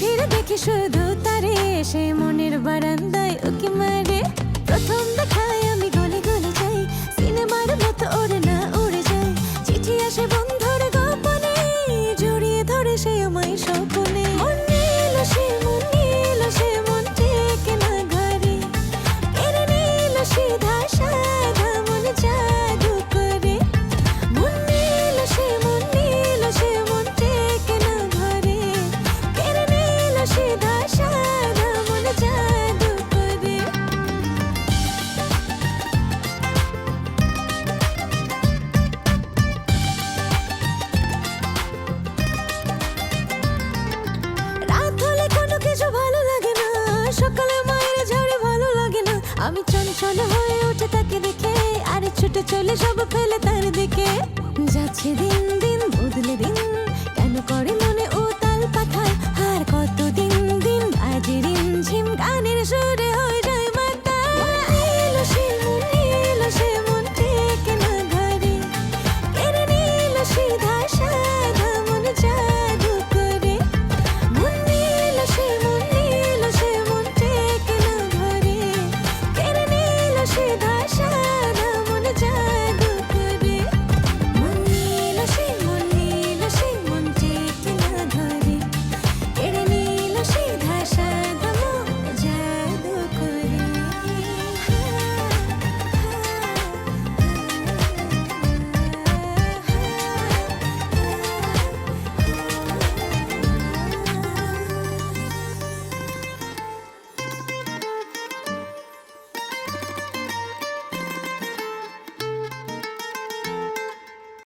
ফিরে দেখি শুধু তারে, সে মনের বারান্দায় উকি মারে। প্রথম দেখায় আমি গলে গলে যাই, সিনেমার মতো ওড়ে না উড়ে যায়। চিঠি আসে বন্ধুর গোপনে, জড়িয়ে ধরে সে আমায় স্বপনে। মন নিল সে, মন নিল সে, মন টেকে না ঘরে। কেড়ে নিল সিধা সাধা মন জাদু করে। মন নিল সে, মন নিল সে, মন টেকে না ঘরে। কেড়ে নিল সিধা সাধা মন জাদু করে। রাত হলে কোনো কিছু ভালো লাগে না, সকালে মায়ের ঝড়ে ভালো লাগে না। আমি চঞ্চল হয়ে উঠে তাকে দেখে, আরে ছুটে চলে সব ফেলে তার দিকে। যাচ্ছে দিন দিন বদলে দিন